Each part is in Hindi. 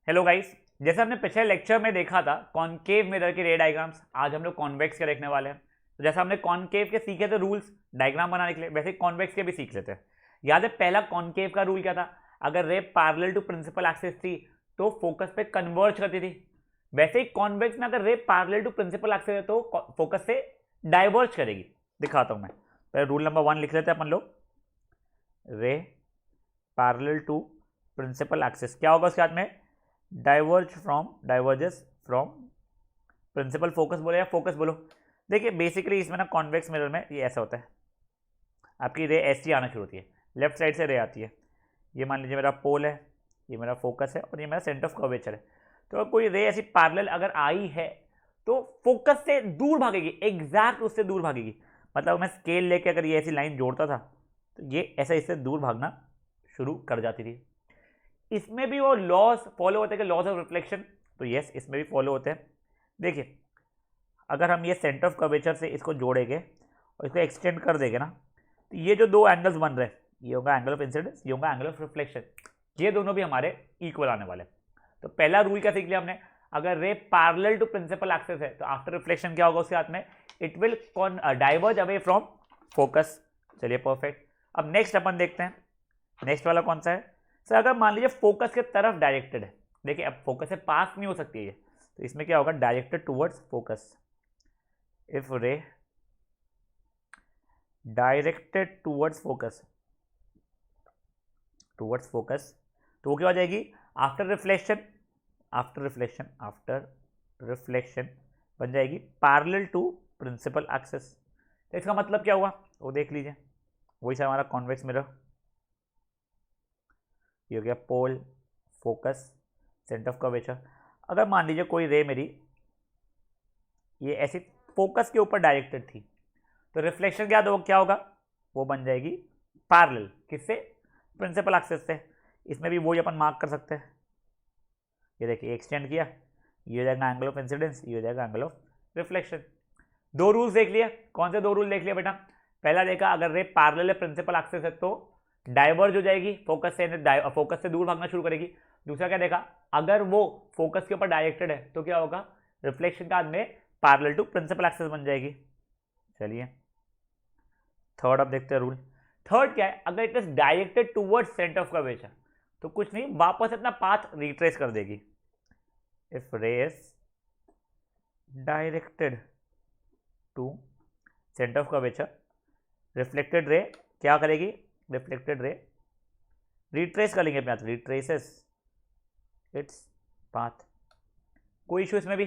हेलो गाइस, जैसे हमने पिछले लेक्चर में देखा था कॉनकेव मिरर के रे डायग्राम्स, आज हम लोग कॉन्वेक्स के देखने वाले हैं। तो जैसे हमने कॉनकेव के सीखे थे रूल्स डायग्राम बनाने के लिए, वैसे कॉन्वेक्स के भी सीख लेते हैं। याद है पहला कॉनकेव का रूल क्या था? अगर ray parallel to principal axis थी तो फोकस पे कन्वर्ज करती थी। वैसे ही कॉन्वेक्स में अगर ray parallel to principal axis है तो फोकस से डाइवर्ज करेगी। दिखाता हूं मैं। पहले रूल नंबर 1 लिख लेते हैं अपन लोग। Ray parallel to principal axis क्या होगा उसके हाथ में? डाइवर्जेस फ्रॉम प्रिंसिपल फोकस बोलो या फोकस बोलो। देखिए बेसिकली इसमें ना कॉन्वेक्स मिरर में ये ऐसा होता है, आपकी रे ऐसी आना शुरू होती है, लेफ्ट साइड से रे आती है। ये मान लीजिए मेरा पोल है, ये मेरा फोकस है और ये मेरा सेंटर ऑफ कर्वेचर है। तो कोई रे ऐसी पैरेलल अगर आई है तो फोकस से दूर भागेगी, एग्जैक्ट उससे दूर भागेगी। मतलब मैं स्केल लेके अगर ये ऐसी लाइन जोड़ता था तो ये ऐसा इससे दूर भागना शुरू कर जाती थी। इसमें भी वो लॉज फॉलो होते हैं, लॉज ऑफ रिफ्लेक्शन। तो यस, इसमें भी फॉलो होते हैं। देखिए अगर हम ये सेंटर ऑफ कर्वेचर से इसको जोड़ेंगे और इसको एक्सटेंड कर देंगे ना, तो ये जो दो एंगल्स बन रहे हैं, ये होगा एंगल ऑफ इंसिडेंस, ये होगा एंगल ऑफ रिफ्लेक्शन। ये दोनों भी हमारे इक्वल आने वाले। तो पहला रूल क्या सीख लिया हमने? अगर ray parallel to principal axis है तो आफ्टर रिफ्लेक्शन क्या होगा उसके हाथ में? It will diverge away from focus. चलिए परफेक्ट। अब नेक्स्ट अपन देखते हैं, नेक्स्ट वाला कौन सा है? सर अगर मान लीजिए फोकस के तरफ डायरेक्टेड है, देखिए अब फोकस से पास नहीं हो सकती है ये, तो इसमें क्या होगा? Directed towards focus. इफ रे directed towards focus, towards focus, तो वो क्या हो जाएगी? After reflection, after reflection, after reflection बन जाएगी पैरेलल टू प्रिंसिपल एक्सिस। तो इसका मतलब क्या हुआ वो देख लीजिए। वही सा हमारा कॉन्वेक्स मिरर, ये हो गया पोल, फोकस, सेंटर ऑफ कर्वेचर। अगर मान लीजिए कोई रे मेरी ये ऐसी फोकस के ऊपर डायरेक्टेड थी तो रिफ्लेक्शन क्या होगा? वो बन जाएगी पैरेलल, किससे? प्रिंसिपल एक्सिस से। इसमें भी वही अपन मार्क कर सकते हैं। ये देखिए एक्सटेंड किया, ये हो जाएगा एंगल ऑफ इंसिडेंस, ये हो जाएगा एंगल ऑफ रिफ्लेक्शन। दो रूल्स देख लिया। कौन से दो रूल देख लिया बेटा? पहला देखा अगर रे पैरेलल है प्रिंसिपल एक्सिस है तो डाइवर्ज हो जाएगी, फोकस से दूर भागना शुरू करेगी। दूसरा क्या देखा? अगर वो फोकस के ऊपर डायरेक्टेड है तो क्या होगा? रिफ्लेक्शन का में पैरेलल टू प्रिंसिपल एक्सिस बन जाएगी। चलिए थर्ड अब देखते हैं रूल। थर्ड क्या है? अगर it is directed towards centre of curvature तो कुछ नहीं, वापस अपना पाथ रिट्रेस कर देगी। If ray is directed to centre of curvature, reflected ray क्या करेगी? रिफ्लेक्टेड रे रिट्रेस कर लेंगे अपने हाथ, रिट्रेसेस इट्स पाथ। कोई इशू इसमें भी?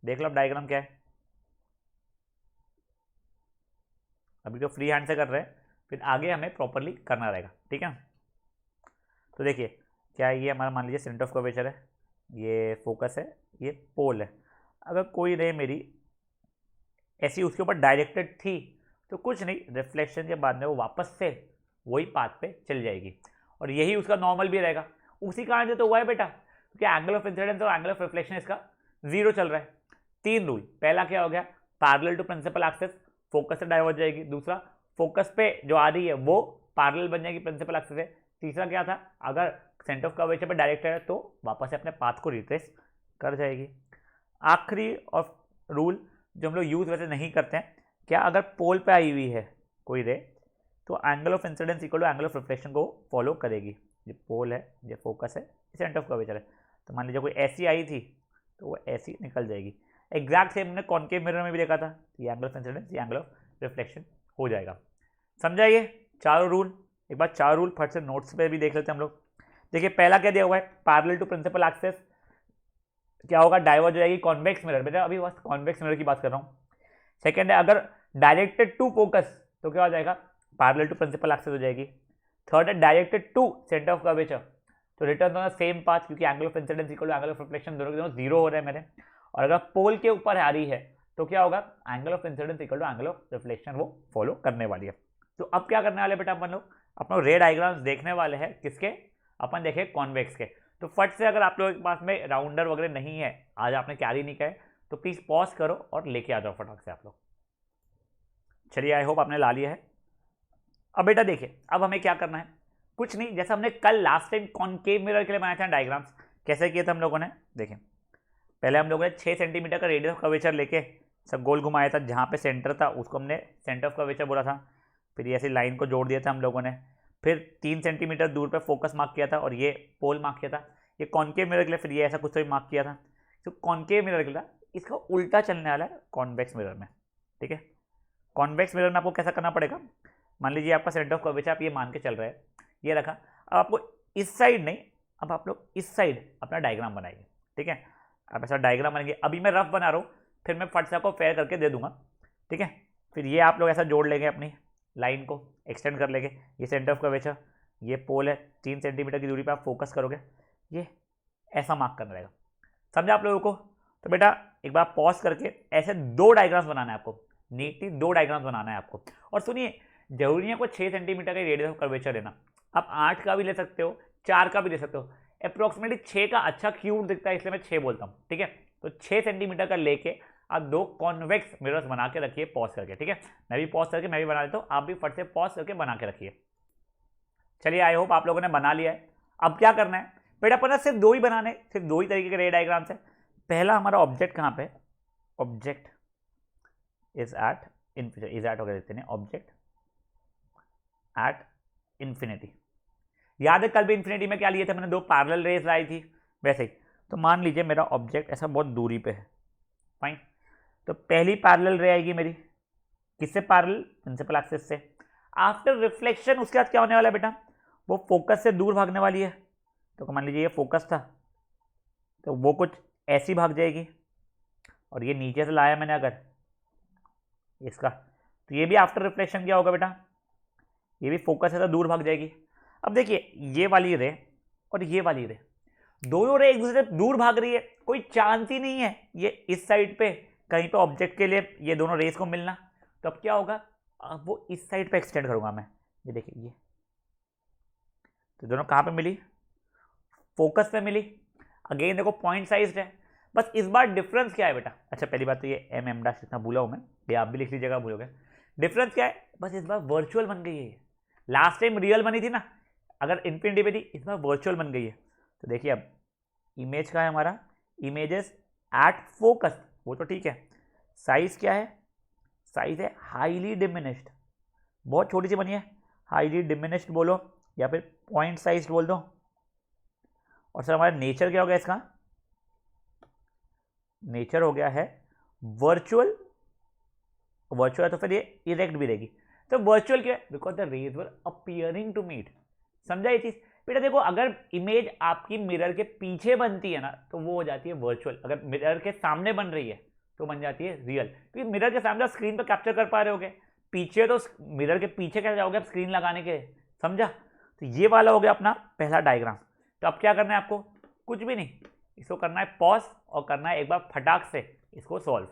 देख लो अब डायग्राम क्या है। अभी तो फ्री हैंड से कर रहे हैं, फिर आगे हमें प्रॉपरली करना रहेगा, ठीक है। तो देखिए क्या ये हमारा मान लीजिए सेंटर ऑफ कर्वेचर है, ये फोकस है, ये पोल है। अगर कोई रे मेरी ऐसी उसके ऊपर डायरेक्टेड थी तो कुछ नहीं, रिफ्लेक्शन के बाद में वो वापस से वही पाथ पे चल जाएगी और यही उसका नॉर्मल भी रहेगा। उसी कारण से तो हुआ है बेटा, क्योंकि एंगल ऑफ इंसिडेंस और एंगल ऑफ रिफ्लेक्शन इसका 0 चल रहा है। 3 रूल। पहला क्या हो गया? Parallel to principal axis, focus से डाइवर्ज जाएगी। दूसरा, फोकस पे जो आ रही है वो पैरेलल बन जाएगी प्रिंसिपल एक्सिस से। तीसरा क्या था? अगर सेंटर ऑफ कर्वेचर पे डायरेक्टेड है तो वापस से अपने पाथ को रिट्रेस कर जाएगी। आखिरी और रूल जो हम लोग यूज वैसे नहीं करते हैं, क्या अगर पोल पे आई हुई है कोई रे तो angle of incidence equal to angle of reflection को फॉलो करेगी। ये पोल है, ये फोकस है, सेंटर ऑफ कर्वेचर है। तो मान लीजिए कोई ऐसी आई थी तो वो ऐसी निकल जाएगी। एग्जैक्ट सेम हमने कॉनकेव मिरर में भी देखा था, ये एंगल ऑफ इंसिडेंस, ये एंगल ऑफ रिफ्लेक्शन हो जाएगा। समझा ये चारों रूल? एक बार चार रूल फट से नोट्स पे भी देख लेते हैं हम लोग। देखिए पहला क्या दिया हुआ है? पैरेलल टू प्रिंसिपल एक्सिस क्या होगा? डाइवर्ज हो जाएगी कॉन्वेक्स मिरर। बेटा अभी बस कॉन्वेक्स मिरर की बात कर रहा हूँ। सेकेंड है अगर डायरेक्टेड टू फोकस तो क्या हो जाएगा? पैरेलल टू प्रिंसिपल एक्सिस हो जाएगी। थर्ड है directed to centre of curvature तो return on the same path, क्योंकि angle of incidence equal to angle of reflection दोनों के दोनों 0 हो रहे हैं मेरे। और अगर पोल के ऊपर आ रही है तो क्या होगा? Angle of incidence equal to angle of reflection वो फॉलो करने वाली है। तो अब क्या करने वाले बेटा अपन लोग? अपना रे डायग्राम्स देखने वाले हैं। किसके? अपन देखे कॉन्वेक्स के। तो फट से अगर आप लोगों के पास में राउंडर वगैरह नहीं है, आज आपने कैरी नहीं किया है, तो प्लीज पॉज करो और लेके आ जाओ फटाक से आप लोग। चलिए आई होप आपने ला लिया है। अब बेटा देखिए अब हमें क्या करना है? कुछ नहीं, जैसा हमने कल लास्ट टाइम कॉनकेव मिरर के लिए बनाए थे डायग्राम्स, कैसे किया था हम लोगों ने, देखें पहले हम लोगों ने 6 सेंटीमीटर का रेडियस ऑफ कर्वेचर लेके सब गोल घुमाया था, जहाँ पे सेंटर था उसको हमने सेंटर ऑफ कर्वेचर बोला था। फिर ये ऐसी लाइन को जोड़ दिया था हम लोगों ने। फिर 3 सेंटीमीटर दूर पे फोकस मार्क किया था और ये पोल मार्क किया था। ये कॉन्केव मिरर के लिए फिर ये ऐसा कुछ तो भी मार्क किया था। तो कॉन्केव मिरर के लिए इसका उल्टा चलने वाला है कॉन्वेक्स मिरर में, ठीक है। कॉन्वेक्स मिरर में आपको कैसा करना पड़ेगा, मान लीजिए आपका सेंटर ऑफ कर्वेचर आप ये मान के चल रहे हैं, ये रखा। अब आपको इस साइड नहीं, अब आप लोग इस साइड अपना डायग्राम बनाइए, ठीक है। आप ऐसा डायग्राम बनाएंगे, अभी मैं रफ बना रहा हूँ, फिर मैं फट से आपको फेयर करके दे दूंगा, ठीक है। फिर ये आप लोग ऐसा जोड़ लेंगे, अपनी लाइन को एक्सटेंड कर लेंगे। ये सेंटर ऑफ कर्वेचर, ये पोल है, 3 सेंटीमीटर की दूरी पर आप फोकस करोगे, ये ऐसा मार्क करना रहेगा। समझा आप लोगों को? तो बेटा एक बार पॉज करके ऐसे 2 डायग्राम्स बनाना है आपको, नीटली 2 डायग्राम्स बनाना है आपको। और सुनिए, जरूरी है आपको 6 सेंटीमीटर का रेडियस ऑफ कर्वेचर लेना, आप 8 का भी ले सकते हो, 4 का भी ले सकते हो। अप्रोक्सीमेटली 6 का अच्छा क्यूट दिखता है, इसलिए मैं 6 बोलता हूँ, ठीक है। तो 6 सेंटीमीटर का लेके आप 2 कॉन्वेक्स मिरर्स बना के रखिए, पॉज करके, ठीक है। मैं भी पॉज करके मैं भी बना देता हूँ, आप भी फट से पॉज करके बना के रखिए। चलिए, आई होप आप लोगों ने बना लिया है। अब क्या करना है बेटा, अपना सिर्फ 2 ही बनाने, सिर्फ 2 ही तरीके के रे डायग्राम्स है। पहला हमारा ऑब्जेक्ट कहाँ पे, object is at is at वगैरह देते हैं, ऑब्जेक्ट एट इन्फिनिटी। याद है कल भी इन्फिनिटी में क्या लिए थे मैंने, 2 पैरेलल रेस लाई थी, वैसे ही। तो मान लीजिए मेरा ऑब्जेक्ट ऐसा बहुत दूरी पे है, फाइन। तो पहली पैरेलल रे आएगी मेरी, किससे पैरेलल, प्रिंसिपल एक्सिस से। आफ्टर रिफ्लेक्शन उसके बाद क्या होने वाला है बेटा, वो फोकस से दूर भागने वाली है। तो मान लीजिए ये फोकस था, तो वो कुछ ऐसी भाग जाएगी, और ये नीचे से लाया मैंने अगर इसका, तो ये भी आफ्टर रिफ्लेक्शन क्या होगा बेटा, ये भी फोकस से तो दूर भाग जाएगी। अब देखिए ये वाली रे और ये वाली रे, दोनों रे एक दूसरे से दूर भाग रही है, कोई चांस ही नहीं है ये इस साइड पे कहीं पे ऑब्जेक्ट के लिए ये दोनों रेस को मिलना। तो अब क्या होगा, अब वो इस साइड पे एक्सटेंड करूंगा मैं, ये देखिए ये, तो दोनों कहाँ पे मिली, फोकस पे मिली। अगेन देखो पॉइंट साइज है, बस इस बार डिफरेंस क्या है बेटा, अच्छा पहली बात तो ये एम एम डैश इतना भूला हूँ मैं, ये आप भी लिख लीजिएगा भूलोगे। डिफरेंस क्या है, बस इस बार वर्चुअल बन गई है। लास्ट टाइम रियल बनी थी ना, अगर इन्फिनिटी पे थी, इस बार वर्चुअल बन गई है। तो देखिए अब इमेज का है हमारा, इमेजेस एट फोकस, वो तो ठीक है। साइज क्या है, साइज है हाईली डिमिनिश्ड, बहुत छोटी सी बनी है, हाईली डिमिनिश्ड बोलो या फिर पॉइंट साइज बोल दो। और सर हमारा नेचर क्या हो गया इसका, नेचर हो गया है वर्चुअल, वर्चुअल है तो फिर ये इरेक्ट भी रहेगी। तो वर्चुअल क्या है, because the rays were appearing to meet. समझा ये चीज बेटा? देखो अगर इमेज आपकी मिरर के पीछे बनती है ना, तो वो हो जाती है वर्चुअल। अगर मिरर के सामने बन रही है तो बन जाती है रियल, क्योंकि मिरर के सामने आप स्क्रीन पर कैप्चर कर पा रहे होगे, पीछे तो मिरर के पीछे कैसे जाओगे आप स्क्रीन लगाने के, समझा? तो ये वाला हो गया अपना पहला डायग्राम। तो अब क्या करना है आपको, कुछ भी नहीं, इसको करना है पॉज और करना है एक बार फटाक से इसको सॉल्व।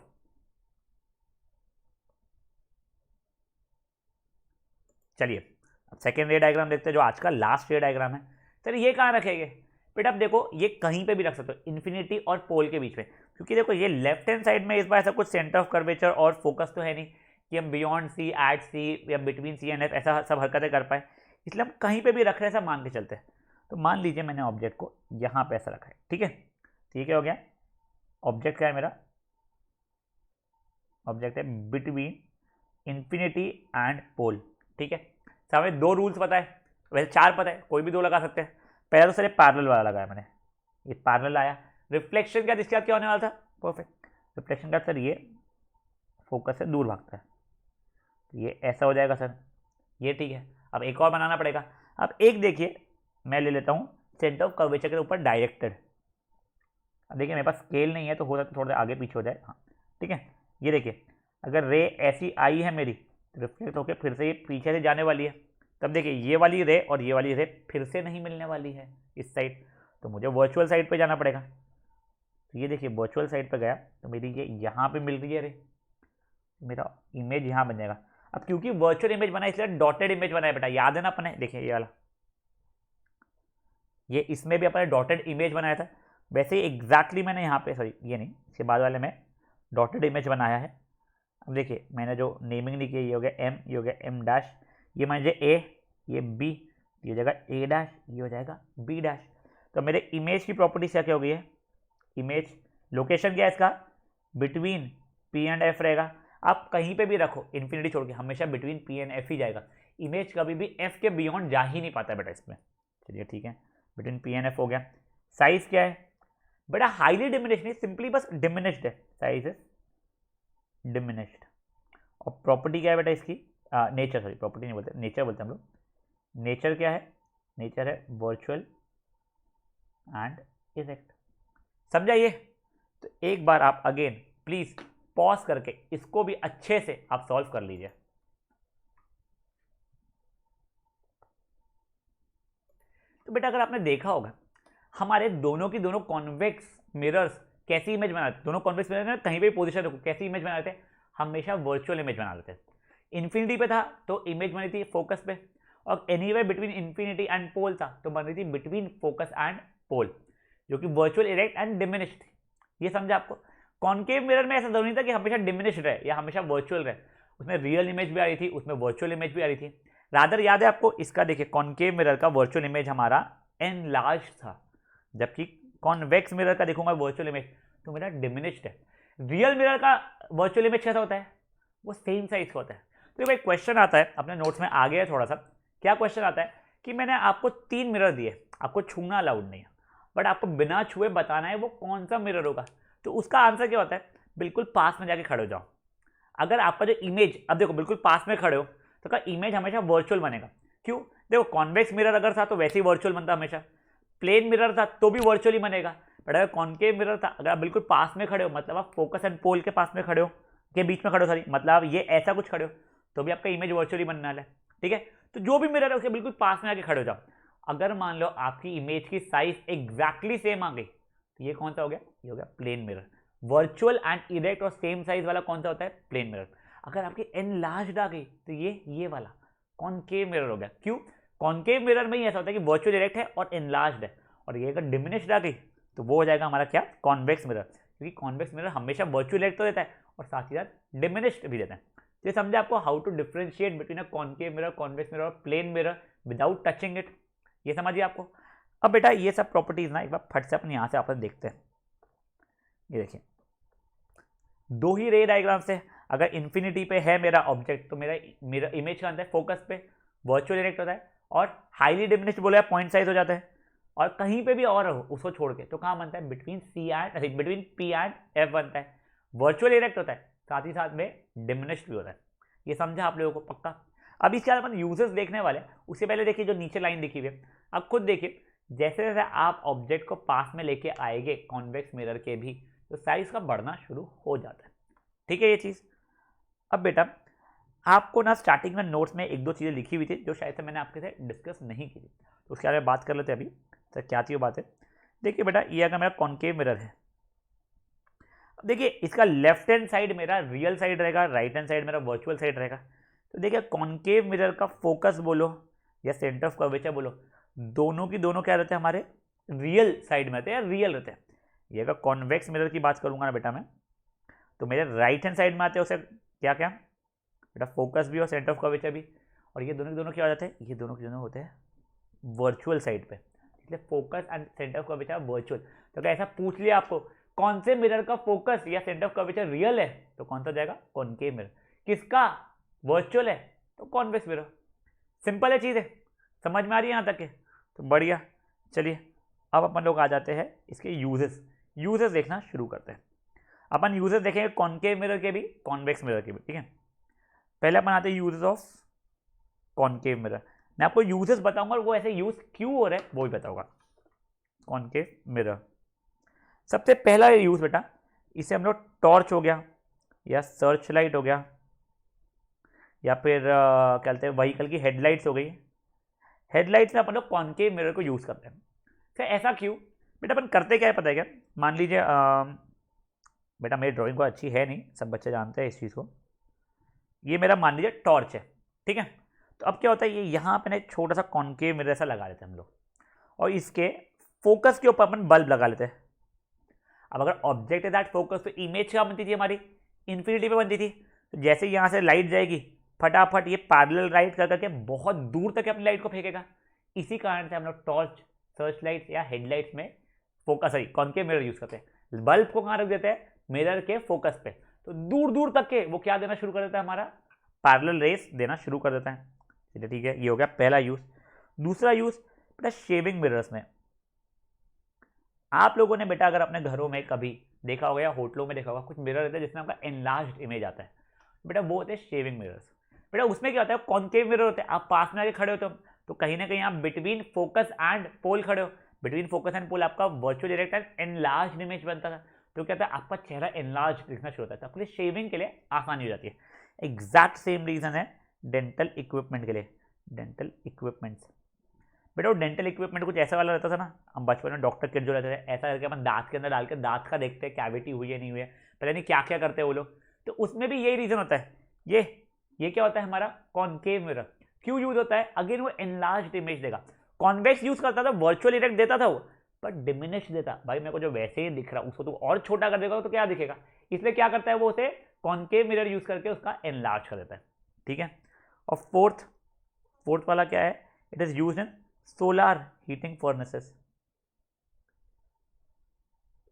चलिए अब सेकेंड रे डायग्राम देखते हैं, जो आज का लास्ट रे डायग्राम है। चलिए ये कहाँ रखेंगे बेटा, आप देखो ये कहीं पे भी रख सकते हो, इन्फिनिटी और पोल के बीच में, क्योंकि देखो ये लेफ्ट हैंड साइड में इस बार ऐसा कुछ सेंटर ऑफ कर्वेचर और फोकस तो है नहीं कि हम बियॉन्ड सी, एट सी या बिटवीन सी एंड एफ ऐसा सब हरकतें कर पाए, इसलिए हम कहीं पे भी रख रहे हैं, ऐसा मान के चलते हैं। तो मान लीजिए मैंने ऑब्जेक्ट को यहाँ पे ऐसा रखा है, ठीक है। ठीक है, हो गया। ऑब्जेक्ट क्या है मेरा, ऑब्जेक्ट है बिटवीन इन्फिनिटी एंड पोल, ठीक है। तो हमें 2 रूल्स पता है, वैसे 4 पता है, कोई भी 2 लगा सकते हैं। पहला तो सर पैरेलल वाला लगाया मैंने, ये पैरेलल आया। रिफ्लेक्शन का इसके बाद क्या होने वाला था, परफेक्ट। रिफ्लेक्शन का सर ये फोकस से दूर भागता है, तो ये ऐसा हो जाएगा सर, ये ठीक है। अब एक और बनाना पड़ेगा। अब एक देखिए मैं ले लेता हूँ सेंटर ऑफ कर्वेचर के ऊपर डायरेक्टेड। अब देखिए मेरे पास स्केल नहीं है तो हो सकता है थोड़ा आगे पीछे हो जाए, हाँ ठीक है। ये देखिए अगर रे ऐसी आई है मेरी, रिफ्लेक्ट होकर फिर से ये पीछे से जाने वाली है, तब देखिए ये वाली रे और ये वाली रे फिर से नहीं मिलने वाली है इस साइड, तो मुझे वर्चुअल साइड पे जाना पड़ेगा। तो ये देखिए वर्चुअल साइड पे गया तो मेरी ये यहाँ पे मिल रही है रे, मेरा इमेज यहाँ बन जाएगा। अब क्योंकि वर्चुअल इमेज बना इसलिए डॉटेड इमेज बनाया बेटा, याद है ना अपने, देखिए ये वाला, ये इसमें भी अपने डॉटेड इमेज बनाया था, वैसे ही एग्जैक्टली मैंने यहाँ पे, सॉरी ये नहीं, इसके बाद वाले में डॉटेड इमेज बनाया है। अब देखिए मैंने जो नेमिंग नहीं की, ये हो गया एम, ये हो गया एम डैश, ये मान लीजिए ए, ये बी, ये हो जाएगा ए डैश, ये हो जाएगा बी डैश। तो मेरे इमेज की प्रॉपर्टी क्या क्या हो गई है, इमेज लोकेशन क्या है इसका, बिटवीन पी एंड एफ रहेगा। आप कहीं पे भी रखो इन्फिनिटी छोड़ के, हमेशा बिटवीन पी एंड एफ ही जाएगा। इमेज कभी भी एफ के बियॉन्ड जा ही नहीं पाता है बेटा इसमें। चलिए ठीक है, बिटवीन पी एंड एफ हो गया। साइज क्या है बेटा, हाईली डिमिनिश्ड नहीं, सिंपली बस डिमिनिश्ड है, साइज इज डिमिनिश्ड। और प्रॉपर्टी क्या है बेटा इसकी, नेचर, सॉरी प्रॉपर्टी नहीं बोलते, नेचर बोलते हैं हम लोग। नेचर क्या है, नेचर है वर्चुअल एंड इरेक्ट। समझा ये? तो एक बार आप अगेन प्लीज पॉज करके इसको भी अच्छे से आप सॉल्व कर लीजिए। तो बेटा अगर आपने देखा होगा हमारे दोनों की दोनों कॉन्वेक्स मिरर्स कैसी इमेज बनाते, दोनों कॉन्वेक्स मिरर कहीं पे पोजीशन रखो कैसी इमेज बनाते हैं, हमेशा वर्चुअल इमेज बना लेते हैं। इन्फिनिटी पे था तो इमेज बनी थी फोकस पे, और anywhere between infinity and pole था तो बन रही थी बिटवीन फोकस एंड पोल, जो कि वर्चुअल, इरेक्ट एंड डिमिनिश्ड थी। ये समझा आपको? कॉन्केव मिरर में ऐसा जरूरी था कि हमेशा डिमिनिश्ड रहे या हमेशा वर्चुअल रहे, उसमें रियल इमेज भी आ रही थी, उसमें वर्चुअल इमेज भी आ रही थी। रादर याद है आपको इसका, देखिए कॉन्केव मिरर का वर्चुअल इमेज हमारा एनलार्ज था, जबकि कॉन्वेक्स मिरर का देखूंगा वर्चुअल इमेज तो मेरा डिमिनिश्ड है। रियल मिरर का वर्चुअल इमेज कैसा होता है, वो सेम साइज का होता है। तो एक क्वेश्चन आता है अपने नोट्स में आ गया है थोड़ा सा, क्या क्वेश्चन आता है कि मैंने आपको 3 मिरर दिए, आपको छूना अलाउड नहीं है, बट आपको बिना छुए बताना है वो कौन सा मिरर होगा। तो उसका आंसर क्या होता है, बिल्कुल पास में जाके खड़े हो जाओ। अगर आपका जो इमेज, अब देखो बिल्कुल पास में खड़े हो तो का इमेज हमेशा वर्चुअल बनेगा। क्यों? देखो कॉन्वेक्स मिरर अगर था तो वैसे ही वर्चुअल बनता हमेशा, प्लेन मिरर था तो भी वर्चुअली बनेगा, बट अगर कॉन्केव मिरर था, अगर आप बिल्कुल पास में खड़े हो मतलब आप फोकस एंड पोल के पास में खड़े हो, के बीच में खड़े हो, सॉरी मतलब आप ये ऐसा कुछ खड़े हो तो भी आपका इमेज वर्चुअली बनने वाला है। ठीक है, तो जो भी मिरर है उसके बिल्कुल पास में आके खड़े हो जाओ। अगर मान लो आपकी इमेज की साइज एग्जैक्टली सेम आ गई तो ये कौन सा हो गया, ये हो गया plane mirror. Virtual and erect और सेम साइज वाला कौन सा होता है, प्लेन मिरर। अगर आपकी एनलार्ज्ड आ गई तो ये वाला कॉन्केव मिरर हो गया। क्यों? कॉन्केव मिरर में ही ऐसा होता है कि वर्चुअल इरेक्ट है और एनलार्ज्ड है, और ये अगर डिमिनिश्ड आ गई तो वो हो जाएगा हमारा क्या, कॉन्वेक्स मिरर, क्योंकि कॉन्वेक्स मिरर हमेशा वर्चुअल इरेक्ट तो देता है और साथ ही साथ डिमिनिश्ड भी देता है। तो ये समझे आपको how to differentiate between a concave mirror, convex mirror और plane mirror without touching it, ये समझिए आपको। अब बेटा ये सब प्रॉपर्टीज ना एक बार फट से अपने यहाँ से आपस देखते हैं। ये देखिए दो ही रे डायग्राम से, अगर इन्फिनिटी पे है मेरा ऑब्जेक्ट तो मेरा इमेज का अंदर फोकस पे वर्चुअल इरेक्ट होता है, और हाईली डिमिनिश्ड बोले पॉइंट साइज हो जाता है, और कहीं पे भी और हो उसको छोड़ के तो कहाँ बनता है, बिटवीन पी एंड एफ बनता है, वर्चुअल इरेक्ट होता है, साथ ही साथ में डिमिनिश्ड भी होता है। ये समझा आप लोगों को पक्का? अब इसके बाद अपन यूजर्स देखने वाले, उससे पहले देखिए जो नीचे लाइन दिखी हुई है, अब खुद देखिए जैसे जैसे आप ऑब्जेक्ट को पास में लेके आएंगे कॉन्वेक्स मिरर के भी, तो साइज का बढ़ना शुरू हो जाता है। ठीक है ये चीज़। अब बेटा आपको ना स्टार्टिंग में नोट्स में एक दो चीज़ें लिखी हुई थी जो शायद से मैंने आपके साथ डिस्कस नहीं की थी, तो उसके बारे में बात कर लेते हैं अभी। तो क्या थी वो बात है, देखिए बेटा ये अगर मेरा कॉन्केव मिरर है, देखिए इसका लेफ्ट हैंड साइड मेरा रियल साइड रहेगा, राइट हैंड साइड मेरा वर्चुअल साइड रहेगा। तो देखिए कॉन्केव मिरर का फोकस बोलो या सेंटर ऑफ कर्वेचर बोलो, दोनों की दोनों क्या रहते हैं, हमारे रियल साइड में रहते हैं या रियल रहते हैं। ये अगर कॉन्वेक्स मिरर की बात करूंगा ना बेटा मैं, तो मेरे राइट हैंड साइड में आते हैं उसे क्या क्या बेटा, फोकस भी और सेंटर ऑफ कर्वेचर भी, और ये दोनों के दोनों क्या हो जाते हैं, ये दोनों के दोनों होते हैं वर्चुअल साइड पे, इसलिए focus and centre of curvature virtual. तो अगर ऐसा पूछ लिया आपको कौन से मिरर का फोकस या सेंटर ऑफ कर्वेचर रियल है, तो कौन सा जाएगा, कॉन्केव मिरर। किसका वर्चुअल है तो कॉन्वेक्स मिरर। सिंपल है चीज़ है, समझ में आ रही है यहाँ तक के? तो बढ़िया। चलिए अब अपन लोग आ जाते हैं इसके यूजेस देखना शुरू करते हैं। अपन यूजेस देखेंगे कॉन्केव मिरर के भी, कॉन्वेक्स मिरर के भी। ठीक है, पहले अपन आते हैं यूजेस ऑफ कॉन्केव मिरर। मैं आपको यूजेस बताऊंगा और वो ऐसे यूज क्यों हो रहे हैं वो भी बताऊंगा। कॉन्केव मिरर सबसे पहला यूज बेटा, इसे हम लोग टॉर्च हो गया या सर्च लाइट हो गया, या फिर क्या कहते हैं व्हीकल की हेडलाइट्स हो गई। हेडलाइट्स में अपन लोग कॉन्केव मिरर को यूज करते हैं। फिर ऐसा क्यों बेटा, अपन करते क्या है पता है क्या, मान लीजिए बेटा मेरी ड्राइंग को अच्छी है नहीं, सब बच्चे जानते हैं इस चीज़ को। ये मेरा मान लीजिए टॉर्च है, ठीक है। तो अब क्या होता है, ये यहाँ पे ना एक छोटा सा कॉन्केव मिरर ऐसा लगा लेते हैं हम लोग, और इसके फोकस के ऊपर अपन बल्ब लगा लेते हैं। अब अगर ऑब्जेक्ट है दैट फोकस, तो इमेज क्या बनती थी हमारी, इन्फिनिटी पे बनती थी। तो जैसे यहाँ से लाइट जाएगी फटाफट ये पैरेलल लाइट कर करके बहुत दूर तक अपनी लाइट को फेंकेगा। इसी कारण से हम लोग टॉर्च सर्च लाइट्स या हेडलाइट्स में focus sorry concave mirror use करते हैं। बल्ब को कहाँ रख देते हैं? मिरर के फोकस पे, तो दूर दूर तक के वो क्या देना शुरू कर देता है? हमारा पैरेलल रेस देना शुरू कर देता है। चलिए ठीक है, ये हो गया पहला यूज। दूसरा यूज बेटा शेविंग मिरर्स में। आप लोगों ने बेटा अगर अपने घरों में कभी देखा होगा या होटलों में देखा होगा, कुछ मिरर रहते हैं जिसमें आपका एनलार्ज्ड इमेज आता है, बेटा वो होते हैं शेविंग मिरर्स। बेटा उसमें क्या होता है? कॉनकेव मिरर होते हैं, आप पास में आके खड़े होते हो तो कहीं ना कहीं आप बिटवीन फोकस एंड पोल खड़े हो, बिटवीन फोकस एंड पोल आपका virtual direct and enlarged image बनता था, तो क्या होता है? आपका चेहरा एनलार्ज दिखना शुरू होता है, तो आपके लिए शेविंग के लिए आसानी हो जाती है। एग्जैक्ट सेम रीजन है डेंटल इक्विपमेंट के लिए। डेंटल इक्विपमेंट्स बेटा वो डेंटल इक्विपमेंट कुछ ऐसा वाला रहता था ना, हम बचपन में डॉक्टर किट जो रहते थे ऐसा करके अपन दांत के अंदर डाल के दांत का देखते हैं कैविटी हुई है नहीं हुई है, पता नहीं क्या क्या करते हैं वो लोग, तो उसमें भी यही रीजन होता है। ये क्या होता है? हमारा कॉनकेव मिरर क्यों यूज होता है? अगेन वो एनलार्ज्ड इमेज देगा। कॉन्वेक्स यूज करता था, वर्चुअल इफेक्ट देता था वो, पर डिमिनिश देता। भाई मेरे को जो वैसे ही दिख रहा उसको तो और छोटा कर देगा तो क्या दिखेगा, इसलिए क्या करता है वो उसे कॉनकेव मिरर यूज करके उसका एनलार्ज कर देता है। ठीक है, और फोर्थ वाला क्या है? It is used in solar heating furnaces.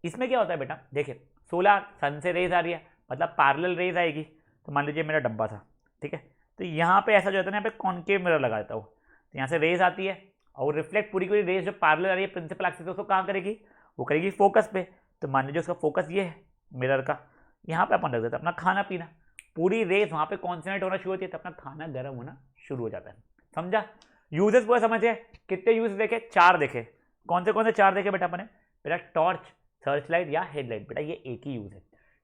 इसमें क्या होता है बेटा? देखिए सोलार सन से रेज आ रही है, मतलब पैरेलल रेज आएगी, तो मान लीजिए मेरा डब्बा था, ठीक है, तो यहाँ पे ऐसा जो होता है ना, यहाँ पे कॉनकेव मिरर लगा देता हूँ, तो यहाँ से रेज आती है और रिफ्लेक्ट पूरी पूरी रेज जो पैरेलल आ रही है प्रिंसिपल एक्सिस उसको कहाँ करेगी? वो करेगी फोकस पे। तो मान लीजिए उसका फोकस ये है मिरर का, यहाँ पे अपन रख देते हैं अपना खाना पीना, पूरी रेज वहाँ पे कॉन्सेंट्रेट होना शुरू होती है, तो अपना खाना गर्म होना शुरू हो जाता है। समझा? यूजेस पूरा समझे? कितने यूज देखे? 4 देखे। कौन से 4 देखे बेटा अपने? बेटा टॉर्च, सर्च लाइट या हेडलाइट, बेटा ये एक ही यूज है।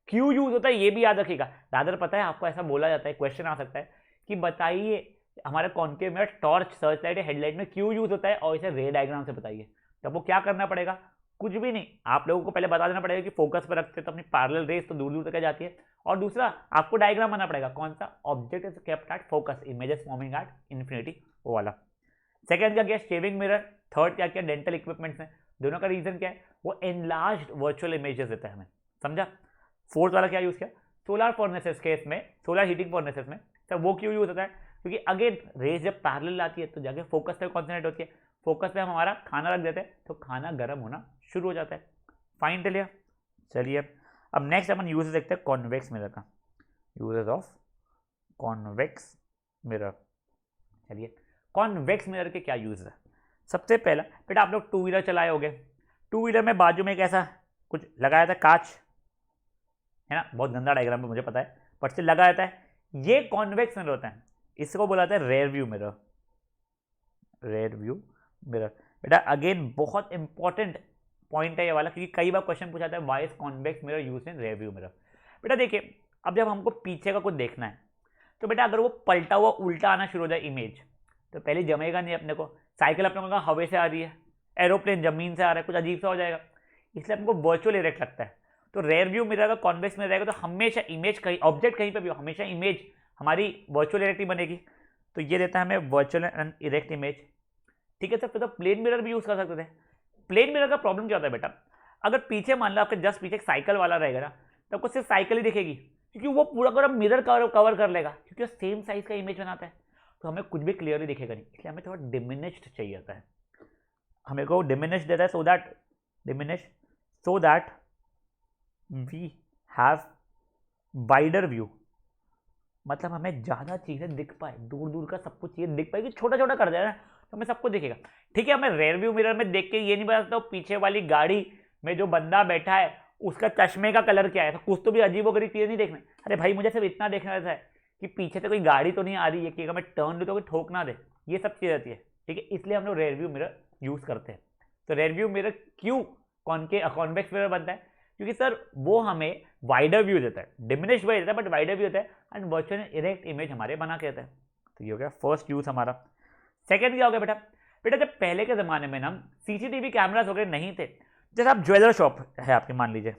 क्यों यूज होता है ये भी याद रखिएगा। रादर पता है आपको ऐसा बोला जाता है, क्वेश्चन आ सकता है कि बताइए हमारे concave mirror torch, search light या हेडलाइट में क्यों यूज होता है, और इसे रे डायग्राम से बताइए। तब वो क्या करना पड़ेगा? कुछ भी नहीं, आप लोगों को पहले बता देना पड़ेगा कि फोकस पर रखते तो अपनी पैरेलल रेस तो दूर दूर तक जाती है, और दूसरा आपको डायग्राम बनाना पड़ेगा कौन सा? Object is kept at focus, images forming at infinity, वो वाला। सेकंड क्या किया? Shaving mirror. थर्ड क्या किया? डेंटल इक्विपमेंट्स में। दोनों का रीजन क्या है? वो एनलार्ज्ड वर्चुअल इमेजेस देता है हमें। समझा? फोर्थ वाला क्या यूज किया? सोलर फर्नेसेस केस में, सोलर हीटिंग फर्नेसेस में। तो वो क्यों यूज होता है? क्योंकि अगेन रेज जब पैरेलल आती है तो जाके फोकस पे कॉन्सेंट्रेट होती है, फोकस पे हम हमारा खाना रख देते हैं तो खाना गर्म होना शुरू हो जाता है। Fine till here? चलिए अब नेक्स्ट अपन यूजेस देखते हैं कॉन्वेक्स मिरर का। Uses of convex mirror. चलिए कॉन्वेक्स मिरर के क्या यूज है? सबसे पहला बेटा आप लोग टू व्हीलर चलाए होंगे, टू व्हीलर में बाजू में एक ऐसा कुछ लगाया था कांच, है ना, बहुत गंदा डायग्राम है मुझे पता है, बट से लगा रहता है, ये कॉन्वेक्स मिरर होता है, इसको बोला जाता है rear view mirror. Rear view mirror बेटा अगेन बहुत इंपॉर्टेंट पॉइंट है ये वाला, क्योंकि कई बार क्वेश्चन पूछा था है why is convex mirror used in rear view mirror. बेटा देखिए अब जब हमको पीछे का कुछ देखना है तो बेटा अगर वो पलटा हुआ उल्टा आना शुरू हो जाए इमेज, तो पहले जमेगा नहीं अपने को। साइकिल अपने को हवा से आ रही है, एरोप्लेन जमीन से आ रहा है, कुछ अजीब सा हो जाएगा, इसलिए हमको वर्चुअल इरेक्ट लगता है। तो रेयर व्यू मिरर का कॉन्वेक्स मिरर रहेगा तो हमेशा इमेज कहीं ऑब्जेक्ट कहीं पे भी हो, हमेशा इमेज हमारी वर्चुअल इरेक्ट ही बनेगी। तो ये देता है हमें वर्चुअल एंड इरेक्ट इमेज। ठीक है सर, फिर तो प्लेन मिरर भी यूज कर सकते थे। प्लेन मिरर का प्रॉब्लम क्या होता है बेटा? अगर पीछे मान लो आपके जस्ट पीछे एक साइकिल वाला रहेगा ना, तो आपको सिर्फ साइकिल ही दिखेगी, क्योंकि वो पूरा पूरा मिरर कवर कर लेगा, क्योंकि वो सेम साइज का इमेज बनाता है, तो हमें कुछ भी क्लियरली दिखेगा नहीं, इसलिए हमें थोड़ा डिमिनिश्ड चाहिए होता है। हमें को डिमिनिश देता है so that we have wider view, मतलब हमें ज़्यादा चीज़ें दिख पाए, दूर दूर का सब कुछ चीज़ें दिख पाए, कि छोटा छोटा कर दिया ना तो हमें सब कुछ दिखेगा। ठीक है, हमें रेयर व्यू मिरर में देख के ये नहीं बता सकता पीछे वाली गाड़ी में जो बंदा बैठा है उसका चश्मे का कलर क्या है, तो कुछ तो भी अजीबोगरीब चीज़ें नहीं देखना। अरे भाई मुझे सिर्फ इतना देखना रहता है कि पीछे से कोई गाड़ी तो नहीं आ रही है, कि अगर मैं टर्न लूँ तो कोई ठोक ना दे, ये सब चीज़ रहती है। ठीक है, इसलिए हम लोग रेयर व्यू मिरर यूज़ करते हैं। तो रेयर व्यू मिरर क्यों कॉन्वेक्स मिरर बनता है? क्योंकि सर वो हमें वाइडर व्यू देता है, डिमिनिश्ड व्यू देता है बट वाइडर व्यू होता है, एंड वर्चुअल इरेक्ट इमेज हमारे बना के देता है। तो ये हो गया फर्स्ट यूज हमारा। सेकंड क्या हो गया बेटा जब पहले के ज़माने में ना सीसीटीवी कैमरास वगैरह नहीं थे, जैसे आप ज्वेलर शॉप है आपकी मान लीजिए,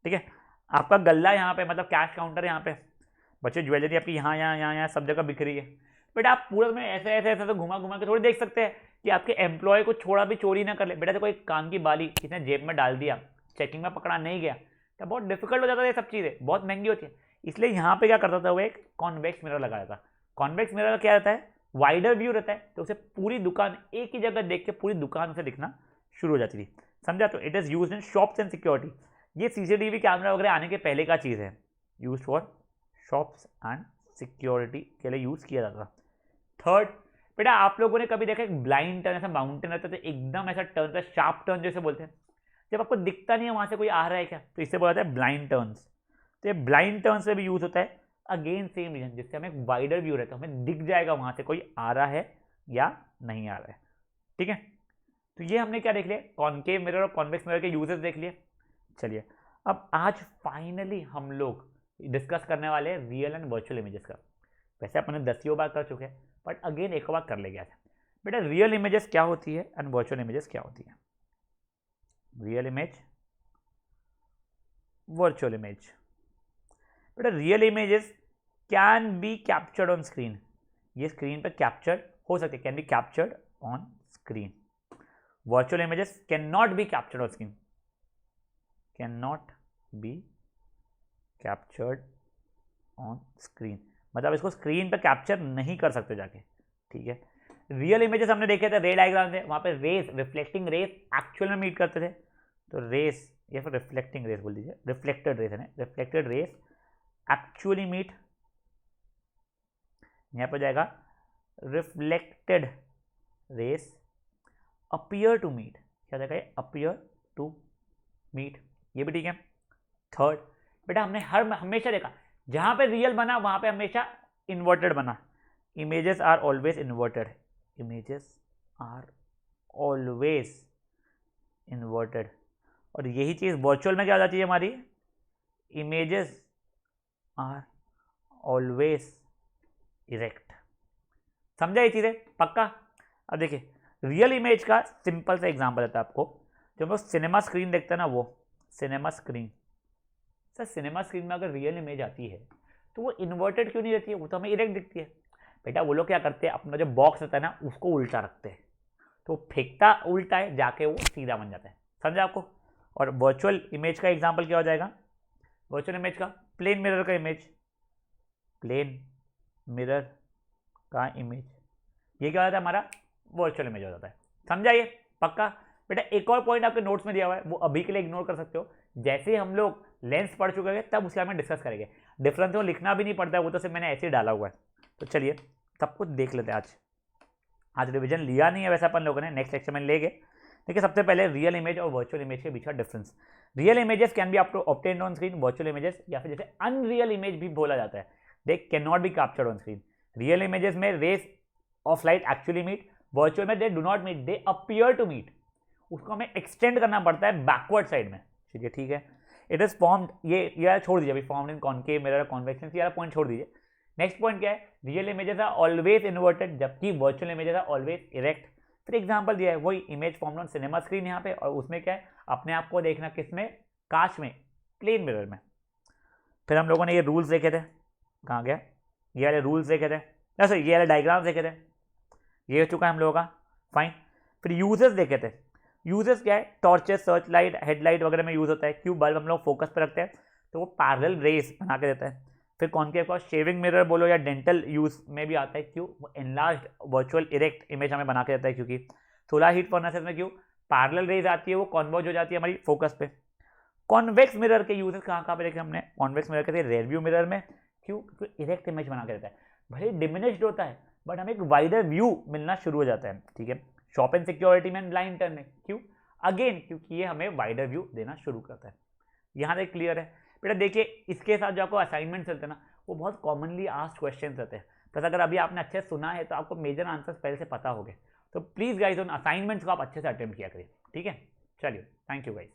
ठीक है, आपका गल्ला यहाँ पे मतलब कैश काउंटर यहाँ पे, बच्चे ज्वेलरी आपकी यहाँ सब जगह बिक रही है, बेटा आप पूरा में ऐसे तो घुमा के थोड़ी देख सकते हैं कि आपके एम्प्लॉय को थोड़ा भी चोरी ना कर ले। बेटा कोई कान की बाली किसने जेब में डाल दिया, चेकिंग में पकड़ा नहीं गया, तो बहुत डिफिकल्ट हो जाता है, ये सब चीज़ें बहुत महंगी होती है। इसलिए यहाँ पे क्या करता था वो एक कॉन्वेक्स मिरर लगाया था। कॉन्वेक्स मिरर का क्या रहता है? वाइडर व्यू रहता है तो उसे पूरी दुकान एक ही जगह देख के पूरी दुकान उसे दिखना शुरू हो जाती थी, समझा। तो it is used in shops and security, ये सीसीटीवी कैमरा वगैरह आने के पहले का चीज़ है, use for shops and security के लिए यूज किया जाता था। थर्ड, बेटा आप लोगों ने कभी देखा एक ब्लाइंड टर्न, ऐसा माउंटेन रहता है तो एकदम ऐसा टर्न था, शार्प टर्न जैसे बोलते हैं, जब आपको दिखता नहीं है वहां से कोई आ रहा है क्या, तो इससे बोला जाता है ब्लाइंड टर्न्स। तो ये ब्लाइंड टर्न से भी यूज होता है, अगेन सेम रीजन, जिससे हमें वाइडर व्यू रहता है, हमें दिख जाएगा वहां से कोई आ रहा है या नहीं आ रहा है, ठीक है। तो ये हमने क्या देख लिया, कॉनकेव मिरर और कॉन्वेक्स मिरर के यूजेस देख लिए। चलिए अब आज फाइनली हम लोग डिस्कस करने वाले हैं रियल एंड वर्चुअल इमेजेस का। वैसे अपने 10 बार कर चुके हैं, बट अगेन एक बार कर ले गया था। बेटा रियल इमेजेस क्या होती है एंड वर्चुअल इमेजेस क्या होती है। Real image, virtual image. बेटा real images can be captured on screen, ये स्क्रीन पर कैप्चर्ड हो सकते, can be captured on screen. Virtual images can not be captured on screen, can not be captured on screen, मतलब इसको स्क्रीन पर कैप्चर नहीं कर सकते जाके, ठीक है। रियल इमेजेस हमने देखे थे, रे डायग्राम थे, वहां पे रेस, रिफ्लेक्टिंग रेस एक्चुअल में मीट करते थे, तो रेस या फिर रिफ्लेक्टिंग रेस बोल दीजिए, रिफ्लेक्टेड रेस है ना, रिफ्लेक्टेड रेस एक्चुअली मीट, यहां पर जाएगा reflected rays appear to meet, क्या जाएगा अपीयर टू मीट, ये भी ठीक है। थर्ड, बेटा हमने हमेशा देखा जहां पे रियल बना वहां पे हमेशा इन्वर्टेड बना, images are always inverted, images are always inverted. और यही चीज वर्चुअल में क्या हो जाती है हमारी, इमेजेस आर ऑलवेज इरेक्ट, समझा ये चीजें पक्का। अब देखिए रियल इमेज का सिंपल सा एग्जांपल देता है आपको, जो हम लोग सिनेमा स्क्रीन देखते हैं ना, वो cinema screen, sir cinema screen में अगर रियल इमेज आती है तो वो इन्वर्टेड क्यों नहीं रहती है, वो तो हमें इरेक्ट दिखती है। बेटा वो लोग क्या करते हैं, अपना जो बॉक्स रहता है ना उसको उल्टा रखते हैं, तो फेंकता उल्टा है, जाके वो सीधा बन जाता है, समझा आपको। और वर्चुअल इमेज का एग्जांपल क्या हो जाएगा, वर्चुअल इमेज का प्लेन मिरर का इमेज, प्लेन मिरर का इमेज, ये क्या हो जाता है हमारा वर्चुअल इमेज हो जाता है, समझा ये पक्का। बेटा एक और पॉइंट आपके नोट्स में दिया हुआ है, वो अभी के लिए इग्नोर कर सकते हो, जैसे हम लोग लेंस पढ़ चुके हैं तब उसके बारे में डिस्कस करेंगे, डिफरेंस वो लिखना भी नहीं पड़ता है, वो तो सिर्फ मैंने ऐसे ही डाला हुआ है। तो चलिए सब कुछ देख लेते हैं। आज रिवीजन लिया नहीं है वैसे अपन लोगों ने, नेक्स्ट लेक्चर में लेंगे। देखिए सबसे पहले रियल इमेज और वर्चुअल इमेज के बीच का difference. Real images can be obtained on screen, virtual images या फिर जैसे अनरियल इमेज भी बोला जाता है, they can not be captured on screen. Real images में rays of light actually meet, virtual में they do not meet, they appear to meet, उसको हमें एक्सटेंड करना पड़ता है बैकवर्ड साइड में, चलिए ठीक है। इट इज फॉर्म्ड, ये छोड़ दीजिए अभी, formed in concave mirror, convection, ये पॉइंट छोड़ दीजिए। नेक्स्ट पॉइंट क्या है, real images are always inverted जबकि virtual images are always erect. फिर एग्जांपल दिया है वही image formed on cinema screen यहाँ पे, और उसमें क्या है अपने आप को देखना किसमें, कांच में, प्लेन मिरर में। फिर हम लोगों ने ये रूल्स देखे थे, कहाँ गया, ये वाले रूल्स देखे थे, सॉरी ये वाले डायग्राम्स देखे थे, ये हो चुका है हम लोगों का, फाइन। फिर यूजेस देखे थे, यूजेस क्या है, टॉर्चेस, सर्च लाइट, हेडलाइट वगैरह में यूज होता है, क्यों बल्ब हम लोग फोकस पर रखते हैं तो वो पैरेलल रेस बना के देता है। फिर कॉनकेव का शेविंग मिरर बोलो या डेंटल यूज में भी आता है, क्यों, वो एनलार्ज्ड वर्चुअल इरेक्ट इमेज हमें बना के देता है, क्योंकि सोलर हीट फर्नेसेस में क्यों पैरेलल रेज आती है, वो कन्वर्ज हो जाती है हमारी फोकस पे। कॉन्वेक्स मिरर के यूजेस कहाँ पे देखे हमने, कॉन्वेक्स मिरर के रियर व्यू मिरर में, क्यों, क्योंकि इरेक्ट इमेज बना के देता है, भले डिमिनिश्ड होता है बट हमें एक वाइडर व्यू मिलना शुरू हो जाता है, ठीक है। शॉप एंड सिक्योरिटी में, ब्लाइंड टर्न में, क्यों, अगेन क्योंकि ये हमें वाइडर व्यू देना शुरू करता है। यहाँ तक क्लियर है बेटा। देखिए इसके साथ जो आपको असाइनमेंट्स रहते हैं ना, वो बहुत कॉमनली आस्क्ड क्वेश्चंस रहते हैं, प्लस अगर अभी आपने अच्छे से सुना है तो आपको मेजर आंसर्स पहले से पता हो गए, तो प्लीज़ गाइज उन असाइनमेंट्स को आप अच्छे से अटेम्प्ट किया करिए, ठीक है। चलिए थैंक यू गाइज।